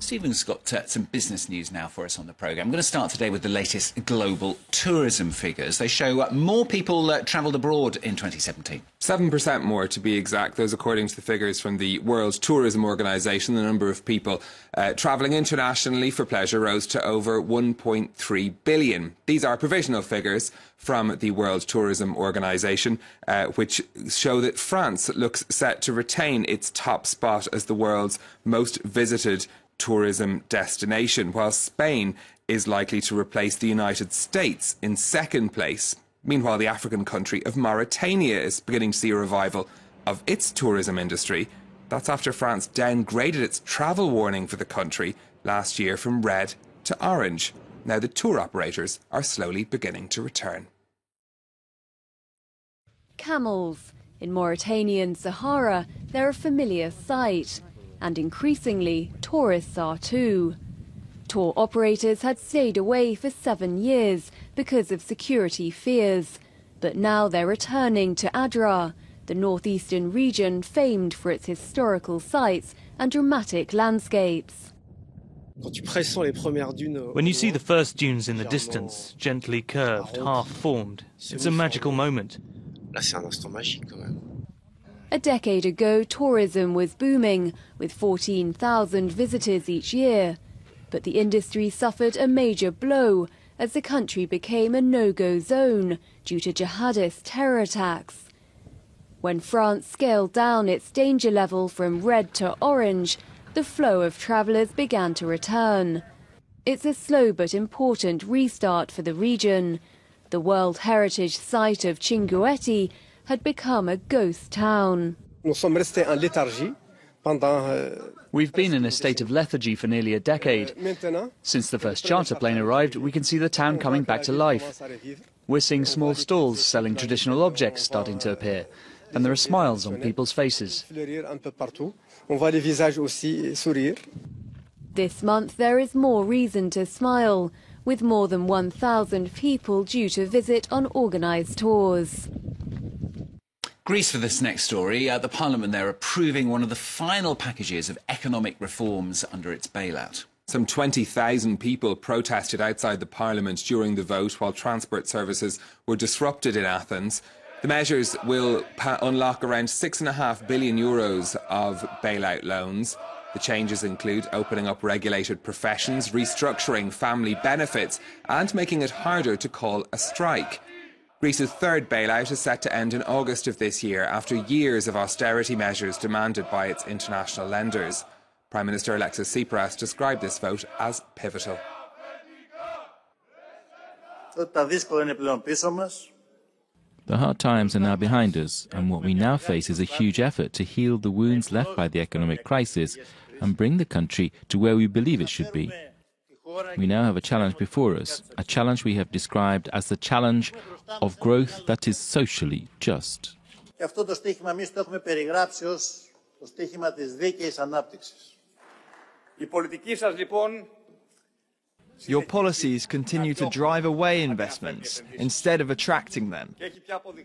Stephen's got some business news now for us on the programme. I'm going to start today with the latest global tourism figures. They show more people travelled abroad in 2017. 7% more, to be exact. Those according to the figures from the World Tourism Organization. The number of people travelling internationally for pleasure rose to over 1.3 billion. These are provisional figures from the World Tourism Organization, which show that France looks set to retain its top spot as the world's most visited tourism destination, while Spain is likely to replace the United States in second place. Meanwhile, the African country of Mauritania is beginning to see a revival of its tourism industry. That's after France downgraded its travel warning for the country last year from red to orange. Now the tour operators are slowly beginning to return. Camels. In Mauritanian Sahara, they're a familiar sight. And increasingly, tourists are too. Tour operators had stayed away for 7 years because of security fears. But now they're returning to Adrar, the northeastern region famed for its historical sites and dramatic landscapes. When you see the first dunes in the distance, gently curved, half-formed, it's a magical moment. A decade ago, tourism was booming, with 14,000 visitors each year. But the industry suffered a major blow as the country became a no-go zone due to jihadist terror attacks. When France scaled down its danger level from red to orange, the flow of travellers began to return. It's a slow but important restart for the region. The World Heritage Site of Chinguetti had become a ghost town. We've been in a state of lethargy for nearly a decade. Since the first charter plane arrived, we can see the town coming back to life. We're seeing small stalls selling traditional objects starting to appear, and there are smiles on people's faces. This month there is more reason to smile, with more than 1,000 people due to visit on organised tours. Greece for this next story. The Parliament there approving one of the final packages of economic reforms under its bailout. Some 20,000 people protested outside the Parliament during the vote while transport services were disrupted in Athens. The measures will unlock around €6.5 billion of bailout loans. The changes include opening up regulated professions, restructuring family benefits and making it harder to call a strike. Greece's third bailout is set to end in August of this year after years of austerity measures demanded by its international lenders. Prime Minister Alexis Tsipras described this vote as pivotal. The hard times are now behind us, and what we now face is a huge effort to heal the wounds left by the economic crisis and bring the country to where we believe it should be. We now have a challenge before us, a challenge we have described as the challenge of growth that is socially just. Your policies continue to drive away investments instead of attracting them.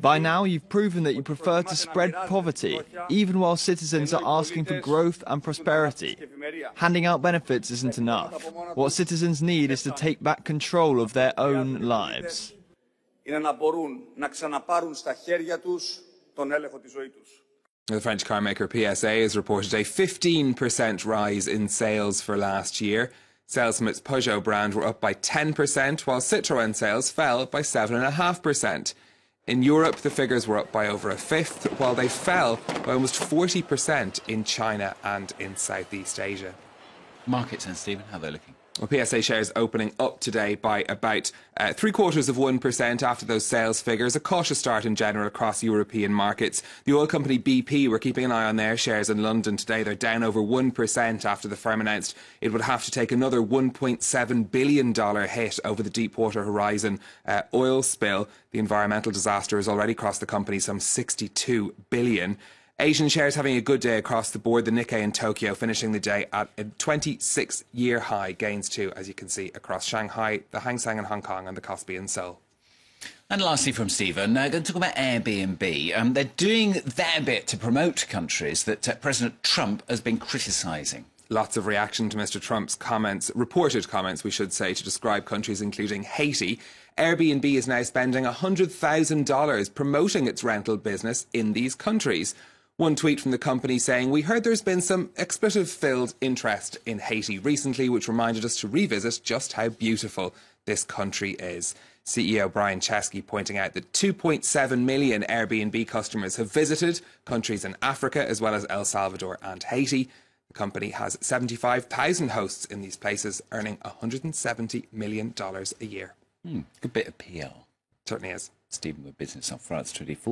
By now, you've proven that you prefer to spread poverty, even while citizens are asking for growth and prosperity. Handing out benefits isn't enough. What citizens need is to take back control of their own lives. The French carmaker PSA has reported a 15% rise in sales for last year. Sales from its Peugeot brand were up by 10%, while Citroën sales fell by 7.5%. In Europe, the figures were up by over a fifth, while they fell by almost 40% in China and in Southeast Asia. Markets then, Stephen, how are they looking? Well, PSA shares opening up today by about 0.75% after those sales figures. A cautious start in general across European markets. The oil company BP, we're keeping an eye on their shares in London today. They're down over 1% after the firm announced it would have to take another $1.7 billion hit over the Deepwater Horizon oil spill. The environmental disaster has already cost the company some $62 billion. Asian shares having a good day across the board. The Nikkei in Tokyo finishing the day at a 26-year high. Gains too, as you can see, across Shanghai, the Hang Seng in Hong Kong and the Kospi in Seoul. And lastly from Stephen, going to talk about Airbnb. They're doing their bit to promote countries that President Trump has been criticising. Lots of reaction to Mr. Trump's comments, reported comments, we should say, to describe countries including Haiti. Airbnb is now spending $100,000 promoting its rental business in these countries. One tweet from the company saying, "We heard there's been some expletive-filled interest in Haiti recently, which reminded us to revisit just how beautiful this country is." CEO Brian Chesky pointing out that 2.7 million Airbnb customers have visited countries in Africa as well as El Salvador and Haiti. The company has 75,000 hosts in these places, earning $170 million a year. Good bit of PR. Certainly is. Stephen with Business on France 24.